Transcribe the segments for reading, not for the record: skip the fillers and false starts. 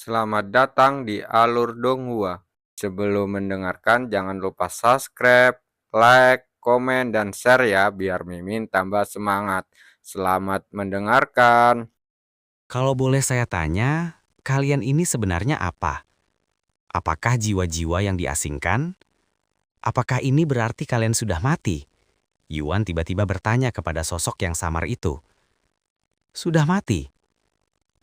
Selamat datang di Alur Donghua. Sebelum mendengarkan, jangan lupa subscribe, like, komen, dan share ya, biar Mimin tambah semangat. Selamat mendengarkan. Kalau boleh saya tanya, kalian ini sebenarnya apa? Apakah jiwa-jiwa yang diasingkan? Apakah ini berarti kalian sudah mati? Yuan tiba-tiba bertanya kepada sosok yang samar itu. Sudah mati?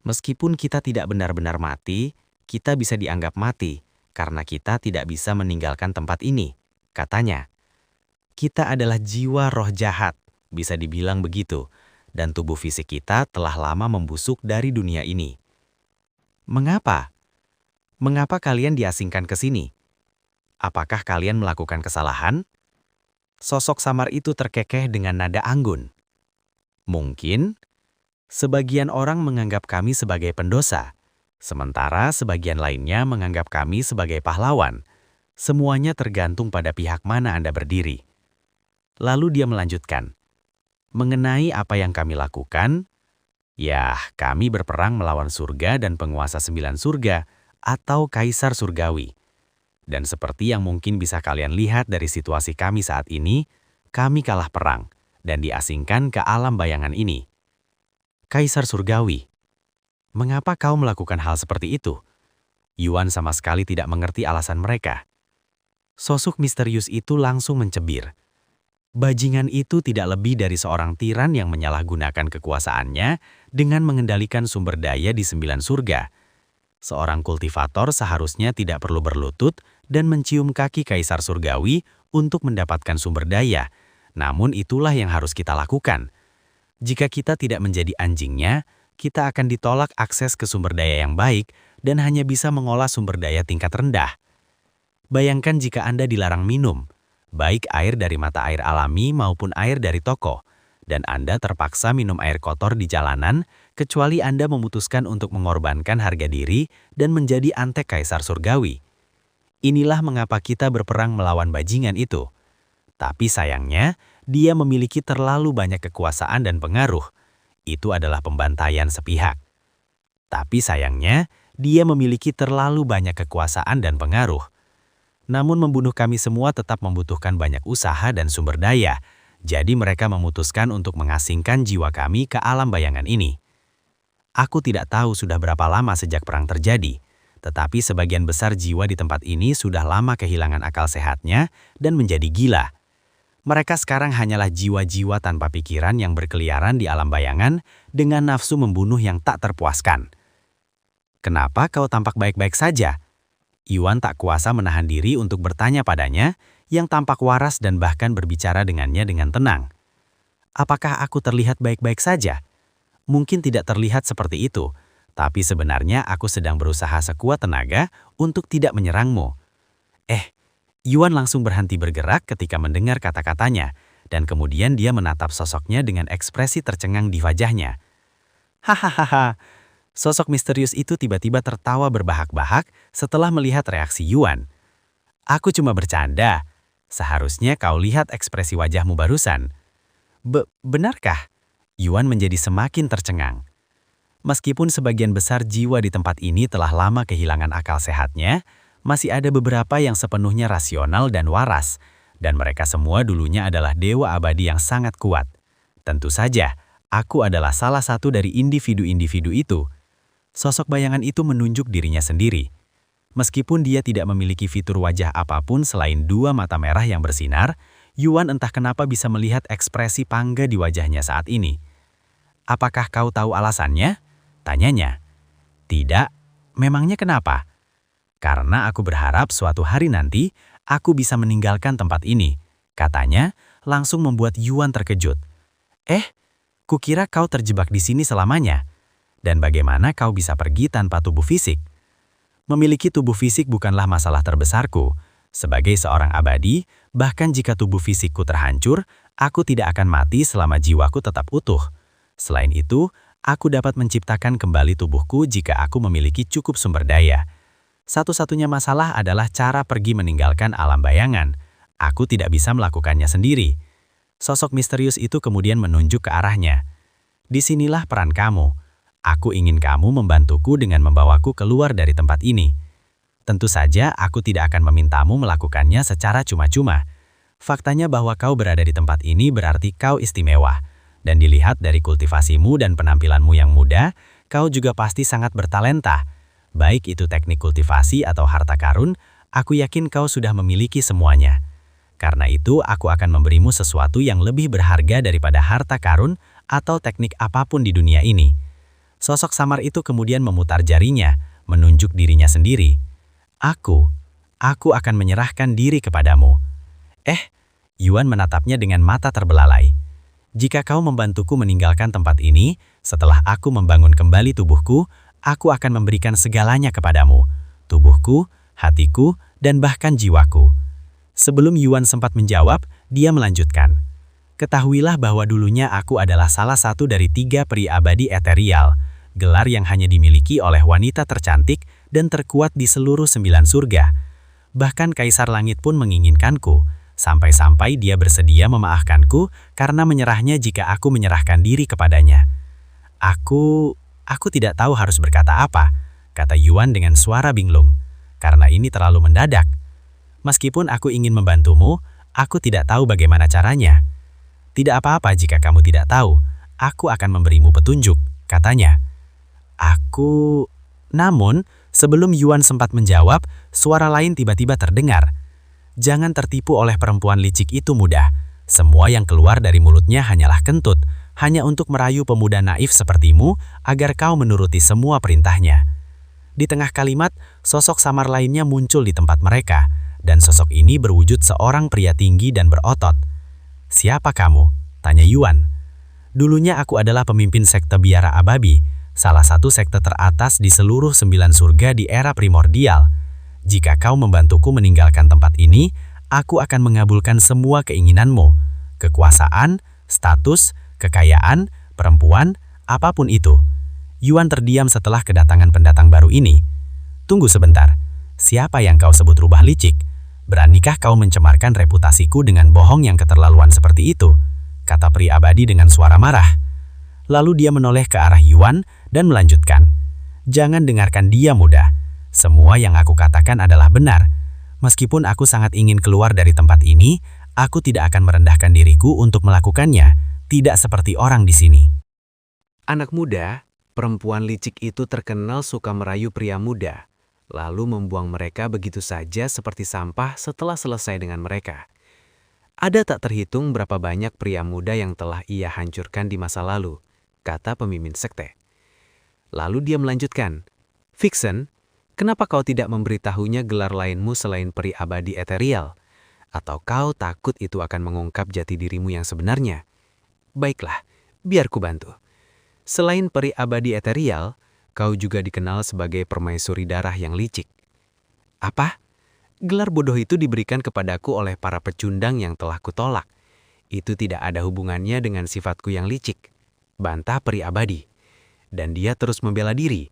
Meskipun kita tidak benar-benar mati, kita bisa dianggap mati karena kita tidak bisa meninggalkan tempat ini, katanya. Kita adalah jiwa roh jahat, bisa dibilang begitu, dan tubuh fisik kita telah lama membusuk dari dunia ini. Mengapa? Mengapa kalian diasingkan ke sini? Apakah kalian melakukan kesalahan? Sosok samar itu terkekeh dengan nada anggun. Mungkin, sebagian orang menganggap kami sebagai pendosa, sementara sebagian lainnya menganggap kami sebagai pahlawan. Semuanya tergantung pada pihak mana Anda berdiri. Lalu dia melanjutkan, mengenai apa yang kami lakukan, ya, kami berperang melawan surga dan penguasa 9 surga, atau kaisar surgawi. Dan seperti yang mungkin bisa kalian lihat dari situasi kami saat ini, kami kalah perang dan diasingkan ke alam bayangan ini. Kaisar surgawi, mengapa kau melakukan hal seperti itu? Yuan sama sekali tidak mengerti alasan mereka. Sosok misterius itu langsung mencibir. Bajingan itu tidak lebih dari seorang tiran yang menyalahgunakan kekuasaannya dengan mengendalikan sumber daya di 9 surga. Seorang kultivator seharusnya tidak perlu berlutut dan mencium kaki kaisar surgawi untuk mendapatkan sumber daya. Namun itulah yang harus kita lakukan. Jika kita tidak menjadi anjingnya, kita akan ditolak akses ke sumber daya yang baik dan hanya bisa mengolah sumber daya tingkat rendah. Bayangkan jika Anda dilarang minum, baik air dari mata air alami maupun air dari toko, dan Anda terpaksa minum air kotor di jalanan, kecuali Anda memutuskan untuk mengorbankan harga diri dan menjadi antek kaisar surgawi. Inilah mengapa kita berperang melawan bajingan itu. Tapi sayangnya, dia memiliki terlalu banyak kekuasaan dan pengaruh. Itu adalah pembantaian sepihak. Tapi sayangnya, dia memiliki terlalu banyak kekuasaan dan pengaruh. Namun membunuh kami semua tetap membutuhkan banyak usaha dan sumber daya. Jadi mereka memutuskan untuk mengasingkan jiwa kami ke alam bayangan ini. Aku tidak tahu sudah berapa lama sejak perang terjadi, tetapi sebagian besar jiwa di tempat ini sudah lama kehilangan akal sehatnya dan menjadi gila. Mereka sekarang hanyalah jiwa-jiwa tanpa pikiran yang berkeliaran di alam bayangan dengan nafsu membunuh yang tak terpuaskan. Kenapa kau tampak baik-baik saja? Yuan tak kuasa menahan diri untuk bertanya padanya, yang tampak waras dan bahkan berbicara dengannya dengan tenang. Apakah aku terlihat baik-baik saja? Mungkin tidak terlihat seperti itu, tapi sebenarnya aku sedang berusaha sekuat tenaga untuk tidak menyerangmu. Yuan langsung berhenti bergerak ketika mendengar kata-katanya, dan kemudian dia menatap sosoknya dengan ekspresi tercengang di wajahnya. Hahaha. Sosok misterius itu tiba-tiba tertawa berbahak-bahak setelah melihat reaksi Yuan. Aku cuma bercanda. Seharusnya kau lihat ekspresi wajahmu barusan. Benarkah? Yuan menjadi semakin tercengang. Meskipun sebagian besar jiwa di tempat ini telah lama kehilangan akal sehatnya, masih ada beberapa yang sepenuhnya rasional dan waras, dan mereka semua dulunya adalah dewa abadi yang sangat kuat. Tentu saja, aku adalah salah satu dari individu-individu itu. Sosok bayangan itu menunjuk dirinya sendiri. Meskipun dia tidak memiliki fitur wajah apapun selain 2 mata merah yang bersinar, Yuan entah kenapa bisa melihat ekspresi bangga di wajahnya saat ini. Apakah kau tahu alasannya? Tanyanya. Tidak, memangnya kenapa? Karena aku berharap suatu hari nanti, aku bisa meninggalkan tempat ini, katanya, langsung membuat Yuan terkejut. Kukira kau terjebak di sini selamanya. Dan bagaimana kau bisa pergi tanpa tubuh fisik? Memiliki tubuh fisik bukanlah masalah terbesarku. Sebagai seorang abadi, bahkan jika tubuh fisikku terhancur, aku tidak akan mati selama jiwaku tetap utuh. Selain itu, aku dapat menciptakan kembali tubuhku jika aku memiliki cukup sumber daya. Satu-satunya masalah adalah cara pergi meninggalkan alam bayangan. Aku tidak bisa melakukannya sendiri. Sosok misterius itu kemudian menunjuk ke arahnya. Disinilah peran kamu. Aku ingin kamu membantuku dengan membawaku keluar dari tempat ini. Tentu saja aku tidak akan memintamu melakukannya secara cuma-cuma. Faktanya bahwa kau berada di tempat ini berarti kau istimewa. Dan dilihat dari kultivasimu dan penampilanmu yang muda, kau juga pasti sangat bertalenta. Baik itu teknik kultivasi atau harta karun, aku yakin kau sudah memiliki semuanya. Karena itu, aku akan memberimu sesuatu yang lebih berharga daripada harta karun atau teknik apapun di dunia ini. Sosok samar itu kemudian memutar jarinya, menunjuk dirinya sendiri. Aku akan menyerahkan diri kepadamu. Yuan menatapnya dengan mata terbelalai. Jika kau membantuku meninggalkan tempat ini, setelah aku membangun kembali tubuhku, aku akan memberikan segalanya kepadamu. Tubuhku, hatiku, dan bahkan jiwaku. Sebelum Yuan sempat menjawab, dia melanjutkan. Ketahuilah bahwa dulunya aku adalah salah satu dari 3 peri abadi eterial, gelar yang hanya dimiliki oleh wanita tercantik dan terkuat di seluruh 9 surga. Bahkan Kaisar Langit pun menginginkanku, sampai-sampai dia bersedia memaafkanku karena menyerahnya jika aku menyerahkan diri kepadanya. Aku tidak tahu harus berkata apa, kata Yuan dengan suara binglung, karena ini terlalu mendadak. Meskipun aku ingin membantumu, aku tidak tahu bagaimana caranya. Tidak apa-apa jika kamu tidak tahu, aku akan memberimu petunjuk, katanya. Namun, sebelum Yuan sempat menjawab, suara lain tiba-tiba terdengar. Jangan tertipu oleh perempuan licik itu, mudah. Semua yang keluar dari mulutnya hanyalah kentut, hanya untuk merayu pemuda naif sepertimu agar kau menuruti semua perintahnya. Di tengah kalimat, sosok samar lainnya muncul di tempat mereka, dan sosok ini berwujud seorang pria tinggi dan berotot. Siapa kamu? Tanya Yuan. Dulunya aku adalah pemimpin sekte biara ababi, salah satu sekte teratas di seluruh 9 surga di era primordial. Jika kau membantuku meninggalkan tempat ini, aku akan mengabulkan semua keinginanmu. Kekuasaan, status, kekayaan, perempuan, apapun itu. Yuan terdiam setelah kedatangan pendatang baru ini. Tunggu sebentar, siapa yang kau sebut rubah licik? Beranikah kau mencemarkan reputasiku dengan bohong yang keterlaluan seperti itu? Kata pria abadi dengan suara marah. Lalu dia menoleh ke arah Yuan dan melanjutkan. Jangan dengarkan dia, muda. Semua yang aku katakan adalah benar. Meskipun aku sangat ingin keluar dari tempat ini, aku tidak akan merendahkan diriku untuk melakukannya, tidak seperti orang di sini. Anak muda, perempuan licik itu terkenal suka merayu pria muda, lalu membuang mereka begitu saja seperti sampah setelah selesai dengan mereka. Ada tak terhitung berapa banyak pria muda yang telah ia hancurkan di masa lalu, kata pemimpin sekte. Lalu dia melanjutkan, Vixen, kenapa kau tidak memberitahunya gelar lainmu selain peri abadi eterial? Atau kau takut itu akan mengungkap jati dirimu yang sebenarnya? Baiklah, biar ku bantu. Selain peri abadi eterial, kau juga dikenal sebagai permaisuri darah yang licik. Apa? Gelar bodoh itu diberikan kepadaku oleh para pecundang yang telah kutolak. Itu tidak ada hubungannya dengan sifatku yang licik, bantah peri abadi. Dan dia terus membela diri.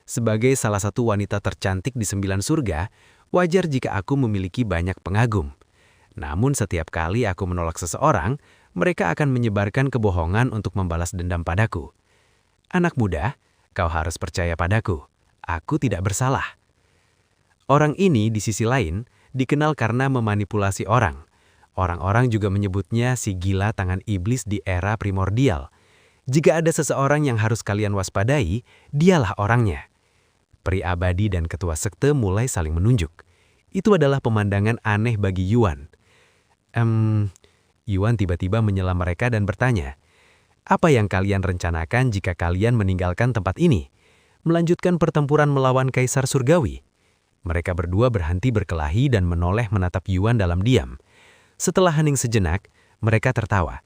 Sebagai salah satu wanita tercantik di 9 surga, wajar jika aku memiliki banyak pengagum. Namun setiap kali aku menolak seseorang, mereka akan menyebarkan kebohongan untuk membalas dendam padaku. Anak muda, kau harus percaya padaku. Aku tidak bersalah. Orang ini di sisi lain dikenal karena memanipulasi orang. Orang-orang juga menyebutnya si gila tangan iblis di era primordial. Jika ada seseorang yang harus kalian waspadai, dialah orangnya. Peri abadi dan ketua sekte mulai saling menunjuk. Itu adalah pemandangan aneh bagi Yuan. Yuan tiba-tiba menyela mereka dan bertanya, apa yang kalian rencanakan jika kalian meninggalkan tempat ini? Melanjutkan pertempuran melawan Kaisar Surgawi? Mereka berdua berhenti berkelahi dan menoleh menatap Yuan dalam diam. Setelah hening sejenak, mereka tertawa.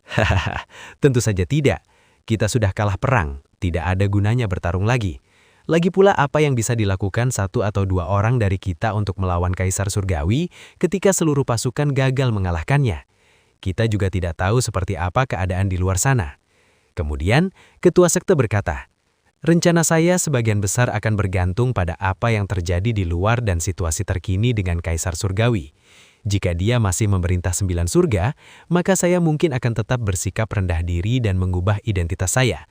Hahaha, tentu saja tidak. Kita sudah kalah perang, tidak ada gunanya bertarung lagi. Lagi pula apa yang bisa dilakukan 1 atau 2 orang dari kita untuk melawan Kaisar Surgawi ketika seluruh pasukan gagal mengalahkannya? Kita juga tidak tahu seperti apa keadaan di luar sana. Kemudian, ketua sekte berkata, rencana saya sebagian besar akan bergantung pada apa yang terjadi di luar dan situasi terkini dengan Kaisar Surgawi. Jika dia masih memerintah 9 surga, maka saya mungkin akan tetap bersikap rendah diri dan mengubah identitas saya.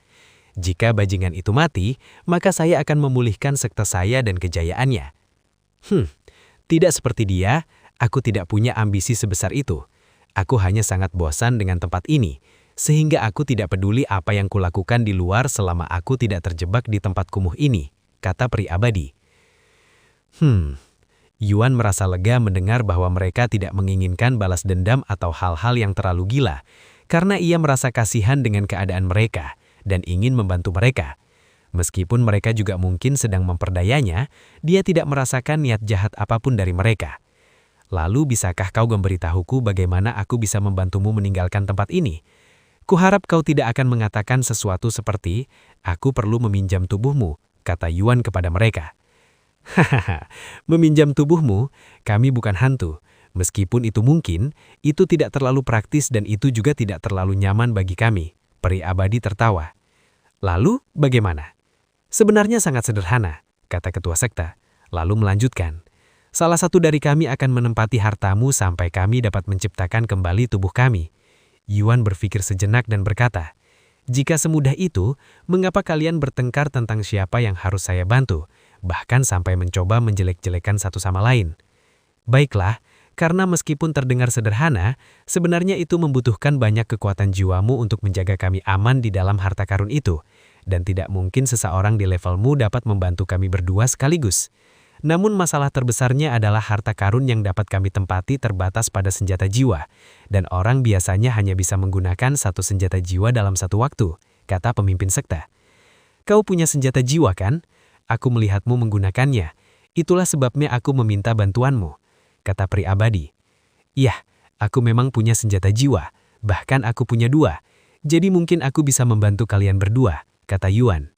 Jika bajingan itu mati, maka saya akan memulihkan sekte saya dan kejayaannya. Tidak seperti dia, aku tidak punya ambisi sebesar itu. Aku hanya sangat bosan dengan tempat ini, sehingga aku tidak peduli apa yang kulakukan di luar selama aku tidak terjebak di tempat kumuh ini, kata peri abadi. Yuan merasa lega mendengar bahwa mereka tidak menginginkan balas dendam atau hal-hal yang terlalu gila, karena ia merasa kasihan dengan keadaan mereka dan ingin membantu mereka. Meskipun mereka juga mungkin sedang memperdayanya, dia tidak merasakan niat jahat apapun dari mereka. Lalu bisakah kau memberitahuku bagaimana aku bisa membantumu meninggalkan tempat ini? Kuharap kau tidak akan mengatakan sesuatu seperti, aku perlu meminjam tubuhmu, kata Yuan kepada mereka. Hahaha, meminjam tubuhmu, kami bukan hantu. Meskipun itu mungkin, itu tidak terlalu praktis dan itu juga tidak terlalu nyaman bagi kami. Peri abadi tertawa. Lalu, bagaimana? Sebenarnya sangat sederhana, kata ketua sekte, lalu melanjutkan. Salah satu dari kami akan menempati hartamu sampai kami dapat menciptakan kembali tubuh kami. Yuan berpikir sejenak dan berkata, jika semudah itu, mengapa kalian bertengkar tentang siapa yang harus saya bantu, bahkan sampai mencoba menjelek-jelekan satu sama lain? Baiklah, karena meskipun terdengar sederhana, sebenarnya itu membutuhkan banyak kekuatan jiwamu untuk menjaga kami aman di dalam harta karun itu, dan tidak mungkin seseorang di levelmu dapat membantu kami berdua sekaligus. Namun masalah terbesarnya adalah harta karun yang dapat kami tempati terbatas pada senjata jiwa, dan orang biasanya hanya bisa menggunakan satu senjata jiwa dalam satu waktu, kata pemimpin sekte. Kau punya senjata jiwa kan? Aku melihatmu menggunakannya. Itulah sebabnya aku meminta bantuanmu, kata peri abadi. Iya, aku memang punya senjata jiwa, bahkan aku punya 2. Jadi mungkin aku bisa membantu kalian berdua, kata Yuan.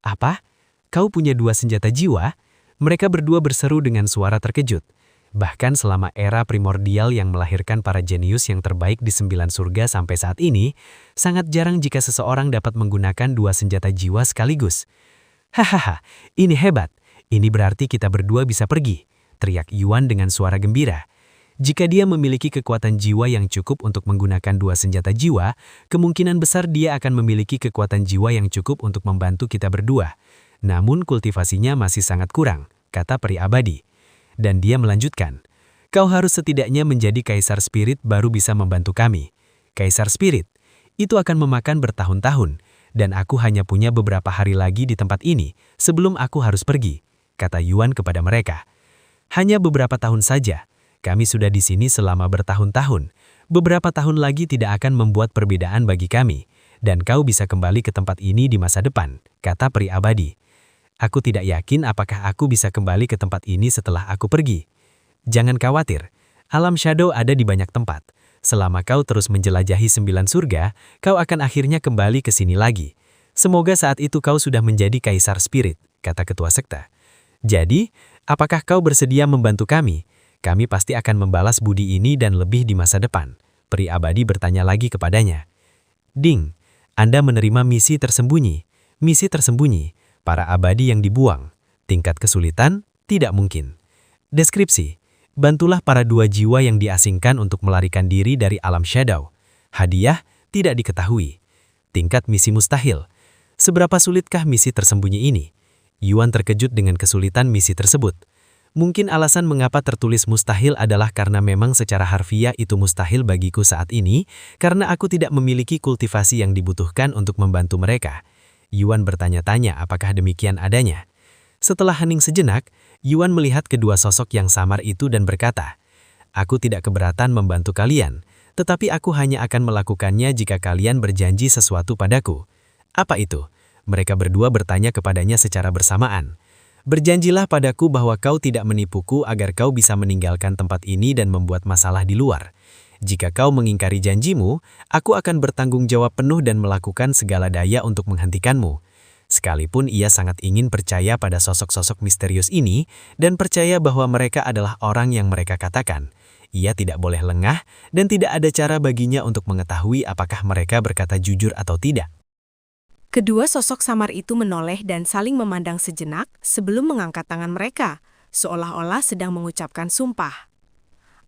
Apa? Kau punya 2 senjata jiwa? Mereka berdua berseru dengan suara terkejut. Bahkan selama era primordial yang melahirkan para jenius yang terbaik di 9 surga sampai saat ini, sangat jarang jika seseorang dapat menggunakan 2 senjata jiwa sekaligus. Hahaha, ini hebat. Ini berarti kita berdua bisa pergi, teriak Yuan dengan suara gembira. Jika dia memiliki kekuatan jiwa yang cukup untuk menggunakan 2 senjata jiwa, kemungkinan besar dia akan memiliki kekuatan jiwa yang cukup untuk membantu kita berdua. Namun kultivasinya masih sangat kurang, kata peri abadi. Dan dia melanjutkan, kau harus setidaknya menjadi kaisar spirit baru bisa membantu kami. Kaisar spirit, itu akan memakan bertahun-tahun, dan aku hanya punya beberapa hari lagi di tempat ini sebelum aku harus pergi, kata Yuan kepada mereka. Hanya beberapa tahun saja, kami sudah di sini selama bertahun-tahun. Beberapa tahun lagi tidak akan membuat perbedaan bagi kami, dan kau bisa kembali ke tempat ini di masa depan, kata peri abadi. Aku tidak yakin apakah aku bisa kembali ke tempat ini setelah aku pergi. Jangan khawatir, alam shadow ada di banyak tempat. Selama kau terus menjelajahi 9 surga, kau akan akhirnya kembali ke sini lagi. Semoga saat itu kau sudah menjadi kaisar spirit, kata ketua sekte. Jadi, apakah kau bersedia membantu kami? Kami pasti akan membalas budi ini dan lebih di masa depan. Peri abadi bertanya lagi kepadanya. Ding, Anda menerima misi tersembunyi. Misi tersembunyi. Para abadi yang dibuang. Tingkat kesulitan, tidak mungkin. Deskripsi, bantulah para 2 jiwa yang diasingkan untuk melarikan diri dari alam shadow. Hadiah, tidak diketahui. Tingkat misi mustahil. Seberapa sulitkah misi tersembunyi ini? Yuan terkejut dengan kesulitan misi tersebut. Mungkin alasan mengapa tertulis mustahil adalah karena memang secara harfiah itu mustahil bagiku saat ini, karena aku tidak memiliki kultivasi yang dibutuhkan untuk membantu mereka. Yuan bertanya-tanya apakah demikian adanya. Setelah hening sejenak, Yuan melihat kedua sosok yang samar itu dan berkata, aku tidak keberatan membantu kalian, tetapi aku hanya akan melakukannya jika kalian berjanji sesuatu padaku. Apa itu? Mereka berdua bertanya kepadanya secara bersamaan. Berjanjilah padaku bahwa kau tidak menipuku agar kau bisa meninggalkan tempat ini dan membuat masalah di luar. Jika kau mengingkari janjimu, aku akan bertanggung jawab penuh dan melakukan segala daya untuk menghentikanmu. Sekalipun ia sangat ingin percaya pada sosok-sosok misterius ini dan percaya bahwa mereka adalah orang yang mereka katakan, ia tidak boleh lengah dan tidak ada cara baginya untuk mengetahui apakah mereka berkata jujur atau tidak. Kedua sosok samar itu menoleh dan saling memandang sejenak sebelum mengangkat tangan mereka, seolah-olah sedang mengucapkan sumpah.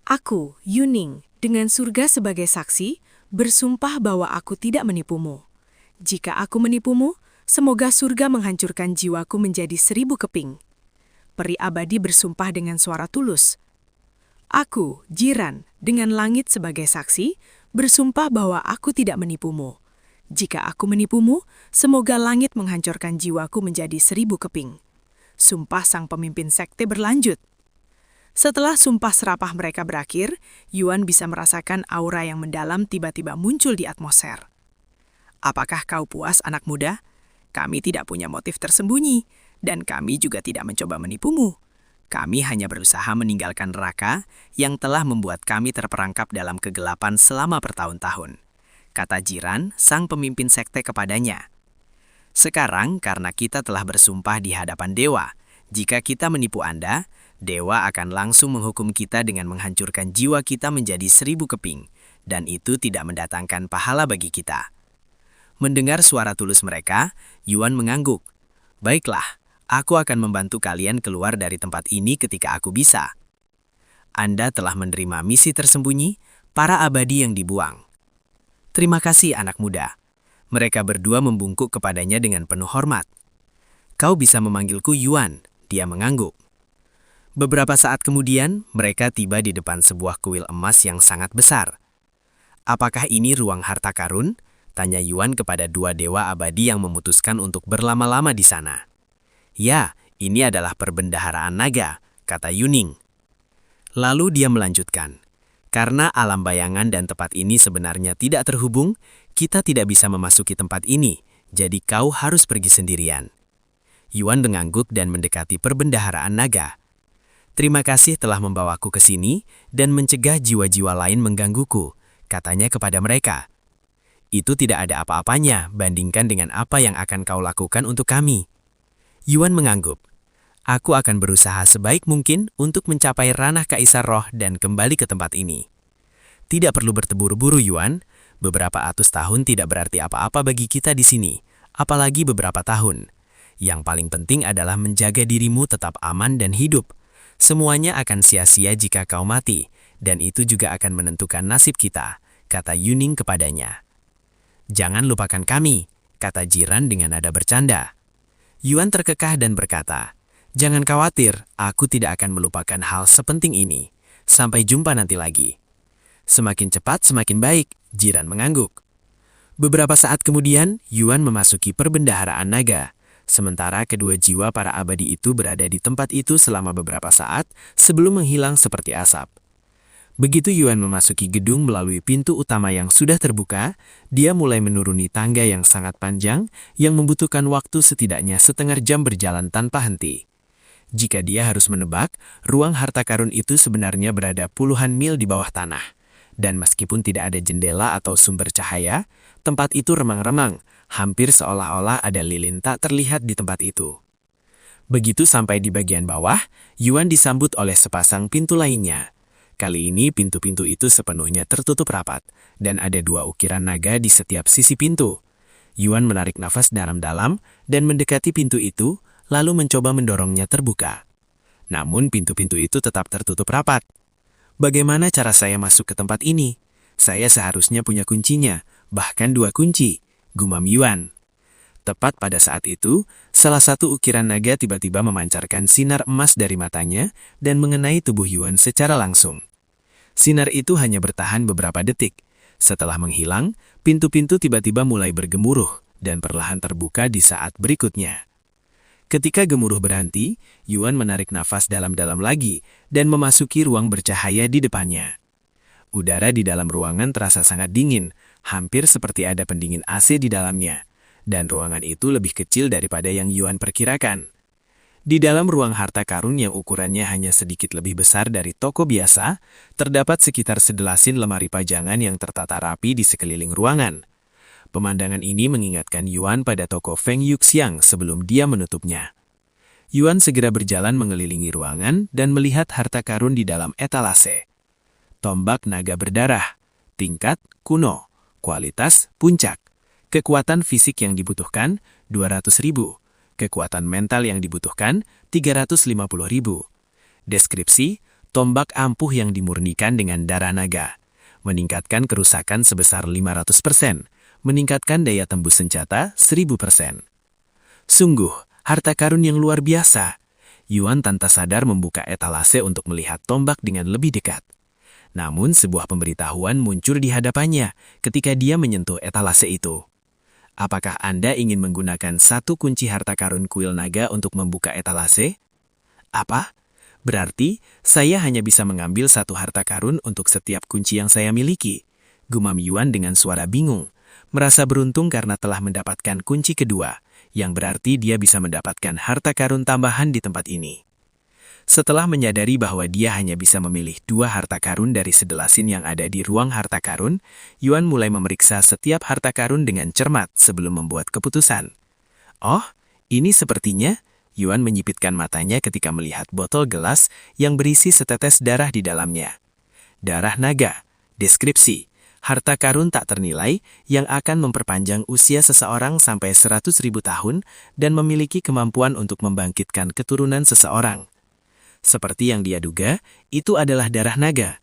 Aku, Yuning, dengan surga sebagai saksi, bersumpah bahwa aku tidak menipumu. Jika aku menipumu, semoga surga menghancurkan jiwaku menjadi 1000 keping. Peri abadi bersumpah dengan suara tulus. Aku, Jiran, dengan langit sebagai saksi, bersumpah bahwa aku tidak menipumu. Jika aku menipumu, semoga langit menghancurkan jiwaku menjadi 1000 keping. Sumpah sang pemimpin sekte berlanjut. Setelah sumpah serapah mereka berakhir, Yuan bisa merasakan aura yang mendalam tiba-tiba muncul di atmosfer. Apakah kau puas, anak muda? Kami tidak punya motif tersembunyi, dan kami juga tidak mencoba menipumu. Kami hanya berusaha meninggalkan neraka yang telah membuat kami terperangkap dalam kegelapan selama bertahun-tahun, kata Jiran, sang pemimpin sekte kepadanya. Sekarang, karena kita telah bersumpah di hadapan dewa, jika kita menipu Anda, dewa akan langsung menghukum kita dengan menghancurkan jiwa kita menjadi 1000 keping, dan itu tidak mendatangkan pahala bagi kita. Mendengar suara tulus mereka, Yuan mengangguk. Baiklah, aku akan membantu kalian keluar dari tempat ini ketika aku bisa. Anda telah menerima misi tersembunyi, para abadi yang dibuang. Terima kasih, anak muda. Mereka berdua membungkuk kepadanya dengan penuh hormat. Kau bisa memanggilku Yuan, dia mengangguk. Beberapa saat kemudian, mereka tiba di depan sebuah kuil emas yang sangat besar. Apakah ini ruang harta karun? Tanya Yuan kepada dua dewa abadi yang memutuskan untuk berlama-lama di sana. Ya, ini adalah perbendaharaan naga, kata Yuning. Lalu dia melanjutkan. Karena alam bayangan dan tempat ini sebenarnya tidak terhubung, kita tidak bisa memasuki tempat ini, jadi kau harus pergi sendirian. Yuan mengangguk dan mendekati perbendaharaan naga. Terima kasih telah membawaku ke sini dan mencegah jiwa-jiwa lain menggangguku, katanya kepada mereka. Itu tidak ada apa-apanya bandingkan dengan apa yang akan kau lakukan untuk kami. Yuan mengangguk. Aku akan berusaha sebaik mungkin untuk mencapai ranah Kaisar Roh dan kembali ke tempat ini. Tidak perlu bertebur-buru, Yuan. Beberapa ratus tahun tidak berarti apa-apa bagi kita di sini, apalagi beberapa tahun. Yang paling penting adalah menjaga dirimu tetap aman dan hidup. Semuanya akan sia-sia jika kau mati, dan itu juga akan menentukan nasib kita, kata Yuning kepadanya. Jangan lupakan kami, kata Jiran dengan nada bercanda. Yuan terkekeh dan berkata, jangan khawatir, aku tidak akan melupakan hal sepenting ini. Sampai jumpa nanti lagi. Semakin cepat semakin baik, Jiran mengangguk. Beberapa saat kemudian, Yuan memasuki perbendaharaan naga. Sementara kedua jiwa para abadi itu berada di tempat itu selama beberapa saat sebelum menghilang seperti asap. Begitu Yuan memasuki gedung melalui pintu utama yang sudah terbuka, dia mulai menuruni tangga yang sangat panjang yang membutuhkan waktu setidaknya setengah jam berjalan tanpa henti. Jika dia harus menebak, ruang harta karun itu sebenarnya berada puluhan mil di bawah tanah. Dan meskipun tidak ada jendela atau sumber cahaya, tempat itu remang-remang, hampir seolah-olah ada lilin tak terlihat di tempat itu. Begitu sampai di bagian bawah, Yuan disambut oleh sepasang pintu lainnya. Kali ini pintu-pintu itu sepenuhnya tertutup rapat, dan ada dua ukiran naga di setiap sisi pintu. Yuan menarik nafas dalam-dalam dan mendekati pintu itu, lalu mencoba mendorongnya terbuka. Namun pintu-pintu itu tetap tertutup rapat. Bagaimana cara saya masuk ke tempat ini? Saya seharusnya punya kuncinya, bahkan 2 kunci, gumam Yuan. Tepat pada saat itu, salah satu ukiran naga tiba-tiba memancarkan sinar emas dari matanya dan mengenai tubuh Yuan secara langsung. Sinar itu hanya bertahan beberapa detik. Setelah menghilang, pintu-pintu tiba-tiba mulai bergemuruh dan perlahan terbuka di saat berikutnya. Ketika gemuruh berhenti, Yuan menarik nafas dalam-dalam lagi dan memasuki ruang bercahaya di depannya. Udara di dalam ruangan terasa sangat dingin, hampir seperti ada pendingin AC di dalamnya. Dan ruangan itu lebih kecil daripada yang Yuan perkirakan. Di dalam ruang harta karun yang ukurannya hanya sedikit lebih besar dari toko biasa, terdapat sekitar 11 lemari pajangan yang tertata rapi di sekeliling ruangan. Pemandangan ini mengingatkan Yuan pada toko Feng Yuxiang sebelum dia menutupnya. Yuan segera berjalan mengelilingi ruangan dan melihat harta karun di dalam etalase. Tombak naga berdarah, tingkat kuno, kualitas puncak. Kekuatan fisik yang dibutuhkan 200.000, kekuatan mental yang dibutuhkan 350.000. Deskripsi, tombak ampuh yang dimurnikan dengan darah naga, meningkatkan kerusakan sebesar 500%, meningkatkan daya tembus senjata 1000%. Sungguh, harta karun yang luar biasa. Yuan tanpa sadar membuka etalase untuk melihat tombak dengan lebih dekat. Namun sebuah pemberitahuan muncul di hadapannya ketika dia menyentuh etalase itu. Apakah Anda ingin menggunakan satu kunci harta karun kuil naga untuk membuka etalase? Apa? Berarti saya hanya bisa mengambil satu harta karun untuk setiap kunci yang saya miliki. Gumam Yuan dengan suara bingung, merasa beruntung karena telah mendapatkan kunci kedua, yang berarti dia bisa mendapatkan harta karun tambahan di tempat ini. Setelah menyadari bahwa dia hanya bisa memilih 2 harta karun dari sedelasin yang ada di ruang harta karun, Yuan mulai memeriksa setiap harta karun dengan cermat sebelum membuat keputusan. Oh, ini sepertinya. Yuan menyipitkan matanya ketika melihat botol gelas yang berisi setetes darah di dalamnya. Darah naga. Deskripsi. Harta karun tak ternilai yang akan memperpanjang usia seseorang sampai 100.000 tahun dan memiliki kemampuan untuk membangkitkan keturunan seseorang. Seperti yang dia duga, itu adalah darah naga.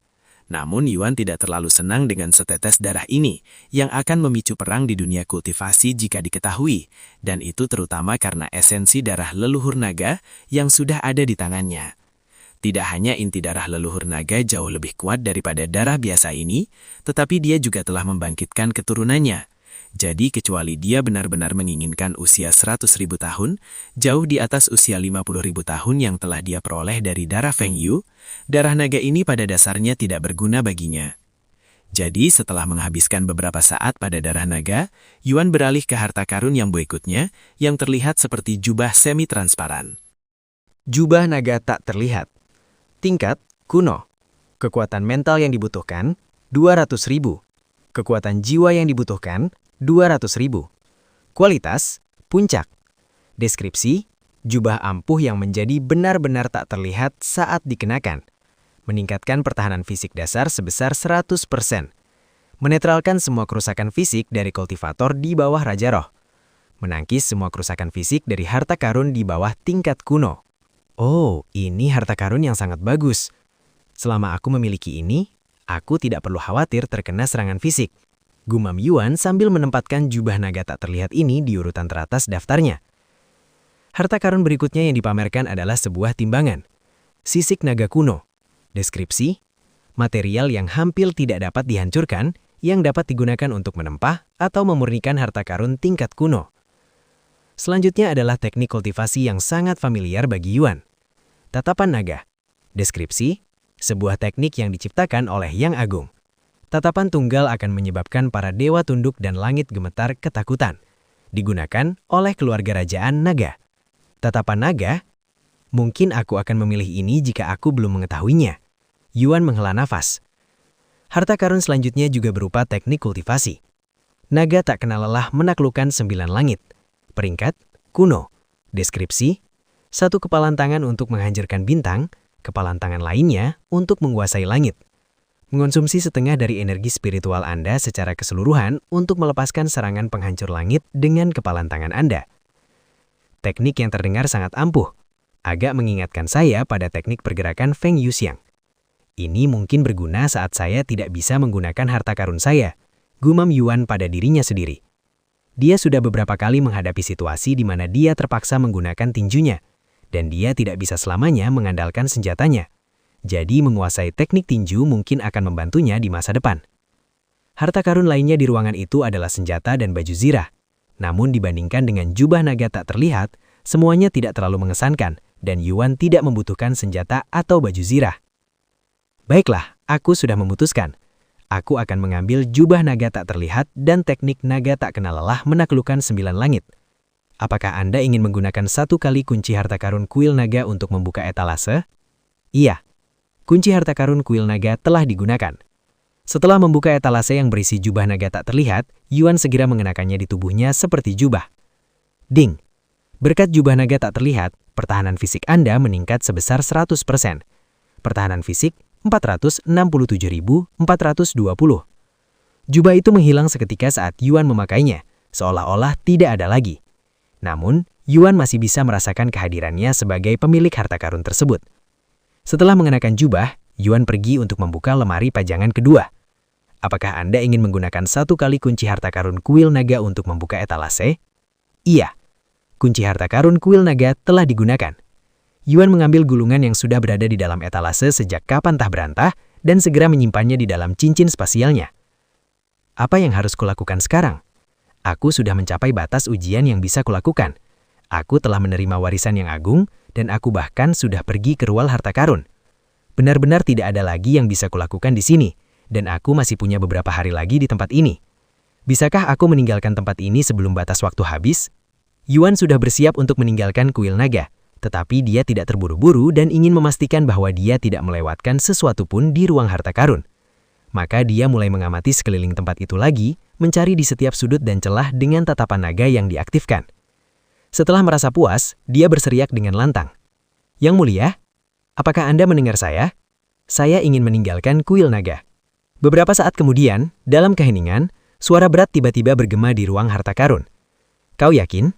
Namun Yuan tidak terlalu senang dengan setetes darah ini, yang akan memicu perang di dunia kultivasi jika diketahui, dan itu terutama karena esensi darah leluhur naga yang sudah ada di tangannya. Tidak hanya inti darah leluhur naga jauh lebih kuat daripada darah biasa ini, tetapi dia juga telah membangkitkan keturunannya. Jadi kecuali dia benar-benar menginginkan usia 100.000 tahun, jauh di atas usia 50.000 tahun yang telah dia peroleh dari darah Feng Yu, darah naga ini pada dasarnya tidak berguna baginya. Jadi setelah menghabiskan beberapa saat pada darah naga, Yuan beralih ke harta karun yang berikutnya, yang terlihat seperti jubah semi-transparan. Jubah naga tak terlihat. Tingkat, kuno. Kekuatan mental yang dibutuhkan, 200.000. Kekuatan jiwa yang dibutuhkan, 200.000. Kualitas, puncak. Deskripsi, jubah ampuh yang menjadi benar-benar tak terlihat saat dikenakan. Meningkatkan pertahanan fisik dasar sebesar 100%. Menetralkan semua kerusakan fisik dari kultivator di bawah Raja Roh. Menangkis semua kerusakan fisik dari harta karun di bawah tingkat kuno. Oh, ini harta karun yang sangat bagus. Selama aku memiliki ini, aku tidak perlu khawatir terkena serangan fisik. Gumam Yuan sambil menempatkan jubah naga tak terlihat ini di urutan teratas daftarnya. Harta karun berikutnya yang dipamerkan adalah sebuah timbangan. Sisik naga kuno. Deskripsi, material yang hampir tidak dapat dihancurkan, yang dapat digunakan untuk menempah atau memurnikan harta karun tingkat kuno. Selanjutnya adalah teknik kultivasi yang sangat familiar bagi Yuan. Tatapan naga. Deskripsi, sebuah teknik yang diciptakan oleh Yang Agung. Tatapan tunggal akan menyebabkan para dewa tunduk dan langit gemetar ketakutan. Digunakan oleh keluarga Rajaan Naga. Tatapan naga? Mungkin aku akan memilih ini jika aku belum mengetahuinya. Yuan menghela nafas. Harta karun selanjutnya juga berupa teknik kultivasi. Naga tak kenal lelah menaklukkan 9 langit. Peringkat, kuno. Deskripsi, satu kepalan tangan untuk menghancurkan bintang, kepalan tangan lainnya untuk menguasai langit. Mengonsumsi setengah dari energi spiritual Anda secara keseluruhan untuk melepaskan serangan penghancur langit dengan kepalan tangan Anda. Teknik yang terdengar sangat ampuh, agak mengingatkan saya pada teknik pergerakan Feng Yuxiang. Ini mungkin berguna saat saya tidak bisa menggunakan harta karun saya, gumam Yuan pada dirinya sendiri. Dia sudah beberapa kali menghadapi situasi di mana dia terpaksa menggunakan tinjunya, dan dia tidak bisa selamanya mengandalkan senjatanya. Jadi menguasai teknik tinju mungkin akan membantunya di masa depan. Harta karun lainnya di ruangan itu adalah senjata dan baju zirah. Namun dibandingkan dengan jubah naga tak terlihat, semuanya tidak terlalu mengesankan dan Yuan tidak membutuhkan senjata atau baju zirah. Baiklah, aku sudah memutuskan. Aku akan mengambil jubah naga tak terlihat dan teknik naga tak kenal lelah menaklukkan 9 langit. Apakah Anda ingin menggunakan satu kali kunci harta karun kuil naga untuk membuka etalase? Iya. Kunci harta karun kuil naga telah digunakan. Setelah membuka etalase yang berisi jubah naga tak terlihat, Yuan segera mengenakannya di tubuhnya seperti jubah. Ding! Berkat jubah naga tak terlihat, pertahanan fisik Anda meningkat sebesar 100%. Pertahanan fisik 467.420. Jubah itu menghilang seketika saat Yuan memakainya, seolah-olah tidak ada lagi. Namun, Yuan masih bisa merasakan kehadirannya sebagai pemilik harta karun tersebut. Setelah mengenakan jubah, Yuan pergi untuk membuka lemari pajangan kedua. Apakah Anda ingin menggunakan satu kali kunci harta karun kuil naga untuk membuka etalase? Iya. kunci harta karun kuil naga telah digunakan. Yuan mengambil gulungan yang sudah berada di dalam etalase sejak kapan tak berantah dan segera menyimpannya di dalam cincin spasialnya. Apa yang harus kulakukan sekarang? Aku sudah mencapai batas ujian yang bisa kulakukan. Aku telah menerima warisan yang agung dan aku bahkan sudah pergi ke rual harta karun. Benar-benar tidak ada lagi yang bisa kulakukan di sini dan aku masih punya beberapa hari lagi di tempat ini. Bisakah aku meninggalkan tempat ini sebelum batas waktu habis? Yuan sudah bersiap untuk meninggalkan kuil naga. Tetapi dia tidak terburu-buru dan ingin memastikan bahwa dia tidak melewatkan sesuatu pun di ruang harta karun. Maka dia mulai mengamati sekeliling tempat itu lagi, mencari di setiap sudut dan celah dengan tatapan naga yang diaktifkan. Setelah merasa puas, dia berseriak dengan lantang. "Yang mulia, apakah Anda mendengar saya? Saya ingin meninggalkan kuil naga." Beberapa saat kemudian, dalam keheningan, suara berat tiba-tiba bergema di ruang harta karun. "Kau yakin?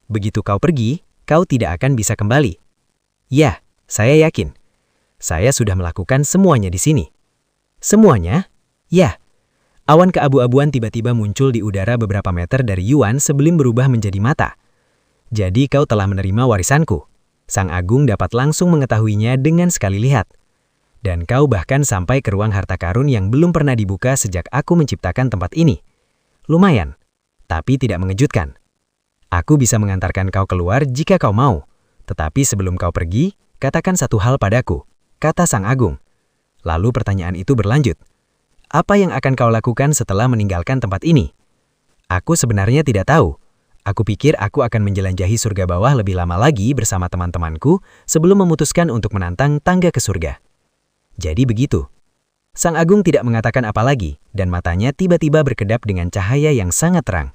Begitu kau pergi, kau tidak akan bisa kembali." "Ya, saya yakin. Saya sudah melakukan semuanya di sini." "Semuanya?" "Ya." Awan keabu-abuan tiba-tiba muncul di udara beberapa meter dari Yuan sebelum berubah menjadi mata. "Jadi kau telah menerima warisanku." Sang Agung dapat langsung mengetahuinya dengan sekali lihat. "Dan kau bahkan sampai ke ruang harta karun yang belum pernah dibuka sejak aku menciptakan tempat ini. Lumayan, tapi tidak mengejutkan. Aku bisa mengantarkan kau keluar jika kau mau. Tetapi sebelum kau pergi, katakan satu hal padaku," kata Sang Agung. Lalu pertanyaan itu berlanjut. "Apa yang akan kau lakukan setelah meninggalkan tempat ini?" "Aku sebenarnya tidak tahu. Aku pikir aku akan menjelajahi surga bawah lebih lama lagi bersama teman-temanku sebelum memutuskan untuk menantang tangga ke surga." "Jadi begitu." Sang Agung tidak mengatakan apa lagi, dan matanya tiba-tiba berkedap dengan cahaya yang sangat terang.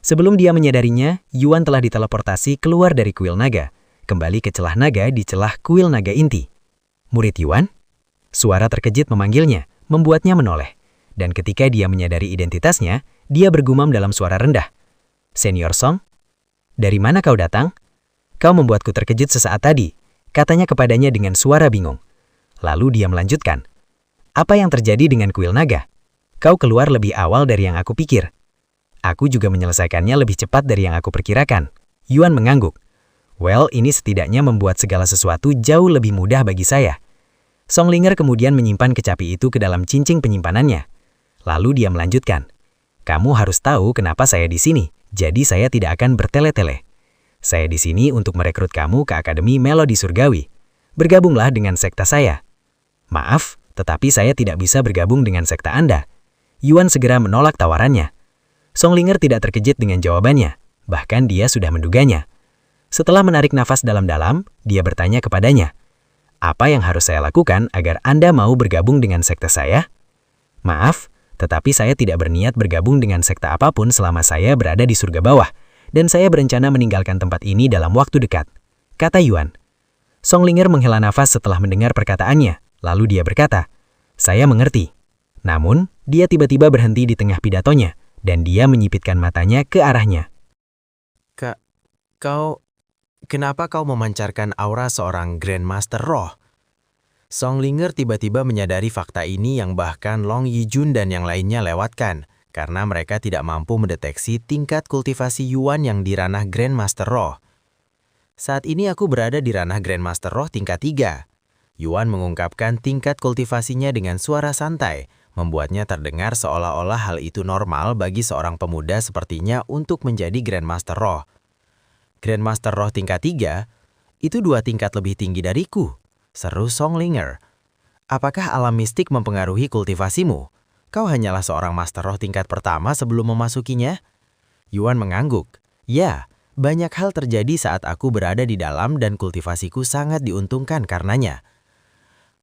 Sebelum dia menyadarinya, Yuan telah diteleportasi keluar dari kuil naga, kembali ke celah naga di celah kuil naga inti. "Murid Yuan?" Suara terkejut memanggilnya, membuatnya menoleh. Dan ketika dia menyadari identitasnya, dia bergumam dalam suara rendah. "Senior Song? Dari mana kau datang?" "Kau membuatku terkejut sesaat tadi," katanya kepadanya dengan suara bingung. Lalu dia melanjutkan. "Apa yang terjadi dengan kuil naga? Kau keluar lebih awal dari yang aku pikir." "Aku juga menyelesaikannya lebih cepat dari yang aku perkirakan." Yuan mengangguk. "Well, ini setidaknya membuat segala sesuatu jauh lebih mudah bagi saya." Songlinger kemudian menyimpan kecapi itu ke dalam cincin penyimpanannya. Lalu dia melanjutkan. "Kamu harus tahu kenapa saya di sini, jadi saya tidak akan bertele-tele. Saya di sini untuk merekrut kamu ke Akademi Melodi Surgawi. Bergabunglah dengan sekta saya." "Maaf, tetapi saya tidak bisa bergabung dengan sekta Anda." Yuan segera menolak tawarannya. Songlinger tidak terkejut dengan jawabannya, bahkan dia sudah menduganya. Setelah menarik nafas dalam-dalam, dia bertanya kepadanya, "Apa yang harus saya lakukan agar Anda mau bergabung dengan sekte saya?" "Maaf, tetapi saya tidak berniat bergabung dengan sekte apapun selama saya berada di surga bawah, dan saya berencana meninggalkan tempat ini dalam waktu dekat," kata Yuan. Songlinger menghela nafas setelah mendengar perkataannya, lalu dia berkata, "Saya mengerti." Namun, dia tiba-tiba berhenti di tengah pidatonya, dan dia menyipitkan matanya ke arahnya. Kenapa kau memancarkan aura seorang Grandmaster Roh?" Songlinger tiba-tiba menyadari fakta ini yang bahkan Long Yijun dan yang lainnya lewatkan, karena mereka tidak mampu mendeteksi tingkat kultivasi Yuan yang di ranah Grandmaster Roh. "Saat ini aku berada di ranah Grandmaster Roh tingkat 3. Yuan mengungkapkan tingkat kultivasinya dengan suara santai, membuatnya terdengar seolah-olah hal itu normal bagi seorang pemuda sepertinya untuk menjadi Grandmaster Roh. "Grandmaster Roh tingkat 3? Itu 2 tingkat lebih tinggi dariku," seru Songlinger. "Apakah alam mistik mempengaruhi kultivasimu? Kau hanyalah seorang Master Roh tingkat pertama sebelum memasukinya?" Yuan mengangguk. "Ya, banyak hal terjadi saat aku berada di dalam dan kultivasiku sangat diuntungkan karenanya."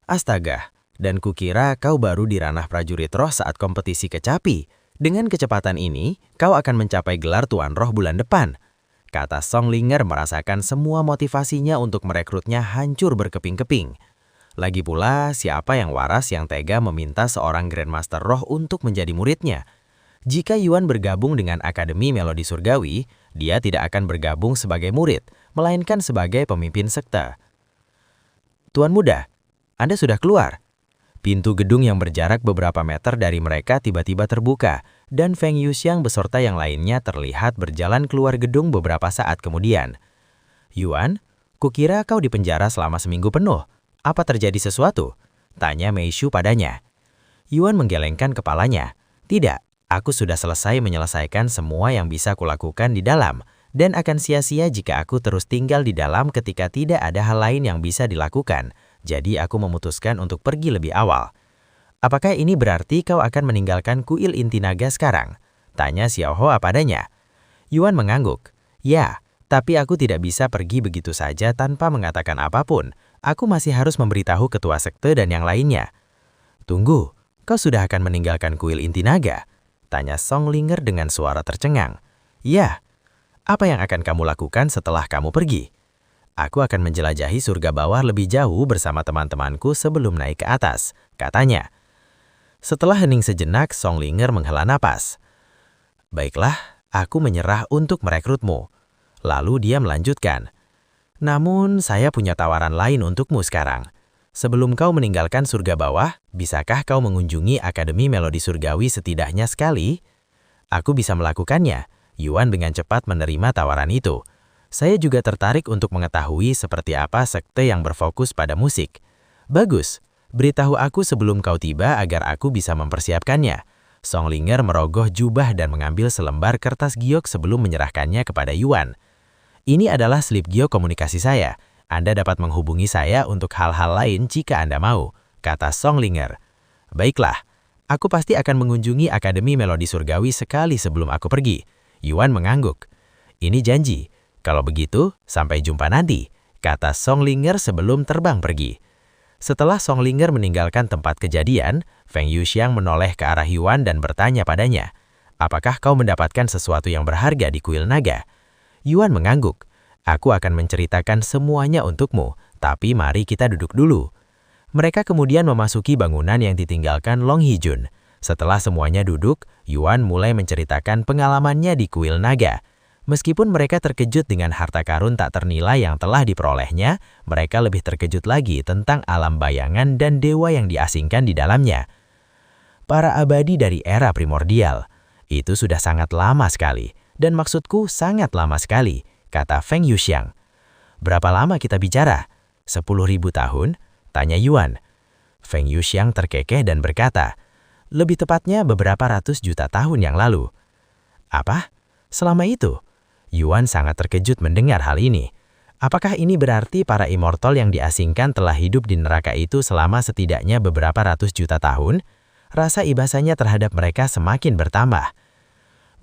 "Astaga, dan kukira kau baru di ranah prajurit roh saat kompetisi kecapi. Dengan kecepatan ini, kau akan mencapai gelar Tuan Roh bulan depan," kata Songlinger merasakan semua motivasinya untuk merekrutnya hancur berkeping-keping. Lagi pula, siapa yang waras yang tega meminta seorang Grandmaster Roh untuk menjadi muridnya? Jika Yuan bergabung dengan Akademi Melodi Surgawi, dia tidak akan bergabung sebagai murid, melainkan sebagai pemimpin sekte. "Tuan Muda, Anda sudah keluar." Pintu gedung yang berjarak beberapa meter dari mereka tiba-tiba terbuka, dan Feng Yuxiang beserta yang lainnya terlihat berjalan keluar gedung beberapa saat kemudian. Yuan, kukira kau di penjara selama seminggu penuh. Apa terjadi sesuatu? Tanya Meishu padanya. Yuan menggelengkan kepalanya. Tidak, aku sudah selesai menyelesaikan semua yang bisa kulakukan di dalam, dan akan sia-sia jika aku terus tinggal di dalam ketika tidak ada hal lain yang bisa dilakukan. Jadi aku memutuskan untuk pergi lebih awal. Apakah ini berarti kau akan meninggalkan kuil inti naga sekarang? Tanya Xiao Hoa padanya. Yuan mengangguk. Ya, tapi aku tidak bisa pergi begitu saja tanpa mengatakan apapun. Aku masih harus memberitahu ketua sekte dan yang lainnya. Tunggu, kau sudah akan meninggalkan kuil inti naga? Tanya Song Linger dengan suara tercengang. Ya, apa yang akan kamu lakukan setelah kamu pergi? Aku akan menjelajahi surga bawah lebih jauh bersama teman-temanku sebelum naik ke atas, katanya. Setelah hening sejenak, Song Linger menghela napas. Baiklah, aku menyerah untuk merekrutmu. Lalu dia melanjutkan. Namun, saya punya tawaran lain untukmu sekarang. Sebelum kau meninggalkan surga bawah, bisakah kau mengunjungi Akademi Melodi Surgawi setidaknya sekali? Aku bisa melakukannya. Yuan dengan cepat menerima tawaran itu. Saya juga tertarik untuk mengetahui seperti apa sekte yang berfokus pada musik. Bagus. Beritahu aku sebelum kau tiba agar aku bisa mempersiapkannya. Song Linger merogoh jubah dan mengambil selembar kertas giok sebelum menyerahkannya kepada Yuan. Ini adalah slip giok komunikasi saya. Anda dapat menghubungi saya untuk hal-hal lain jika Anda mau, kata Song Linger. Baiklah, aku pasti akan mengunjungi Akademi Melodi Surgawi sekali sebelum aku pergi. Yuan mengangguk. Ini janji. Kalau begitu, sampai jumpa nanti, kata Song Linger sebelum terbang pergi. Setelah Song Linger meninggalkan tempat kejadian, Feng Yuxiang menoleh ke arah Yuan dan bertanya padanya, apakah kau mendapatkan sesuatu yang berharga di kuil naga? Yuan mengangguk, aku akan menceritakan semuanya untukmu, tapi mari kita duduk dulu. Mereka kemudian memasuki bangunan yang ditinggalkan Long Hijun. Setelah semuanya duduk, Yuan mulai menceritakan pengalamannya di kuil naga. Meskipun mereka terkejut dengan harta karun tak ternilai yang telah diperolehnya, mereka lebih terkejut lagi tentang alam bayangan dan dewa yang diasingkan di dalamnya. Para abadi dari era primordial. Itu sudah sangat lama sekali, dan maksudku sangat lama sekali, kata Feng Yuxiang. Berapa lama kita bicara? 10.000 tahun? Tanya Yuan. Feng Yuxiang terkekeh dan berkata, lebih tepatnya beberapa ratus juta tahun yang lalu. Apa? Selama itu? Yuan sangat terkejut mendengar hal ini. Apakah ini berarti para immortal yang diasingkan telah hidup di neraka itu selama setidaknya beberapa ratus juta tahun? Rasa ibasanya terhadap mereka semakin bertambah.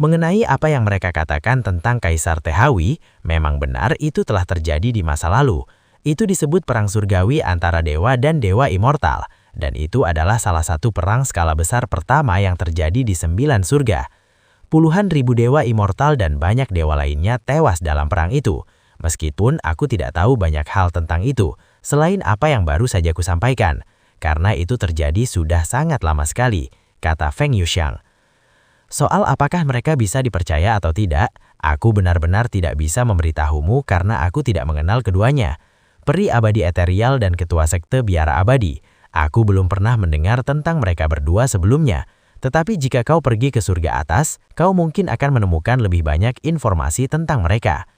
Mengenai apa yang mereka katakan tentang Kaisar Tehawi, memang benar itu telah terjadi di masa lalu. Itu disebut perang surgawi antara dewa dan dewa immortal, dan itu adalah salah satu perang skala besar pertama yang terjadi di 9 surga. Puluhan ribu dewa immortal dan banyak dewa lainnya tewas dalam perang itu. Meskipun aku tidak tahu banyak hal tentang itu, selain apa yang baru saja kusampaikan. Karena itu terjadi sudah sangat lama sekali, kata Feng Yuxiang. Soal apakah mereka bisa dipercaya atau tidak, aku benar-benar tidak bisa memberitahumu karena aku tidak mengenal keduanya. Peri abadi eterial dan ketua sekte biara abadi. Aku belum pernah mendengar tentang mereka berdua sebelumnya. Tetapi jika kau pergi ke surga atas, kau mungkin akan menemukan lebih banyak informasi tentang mereka.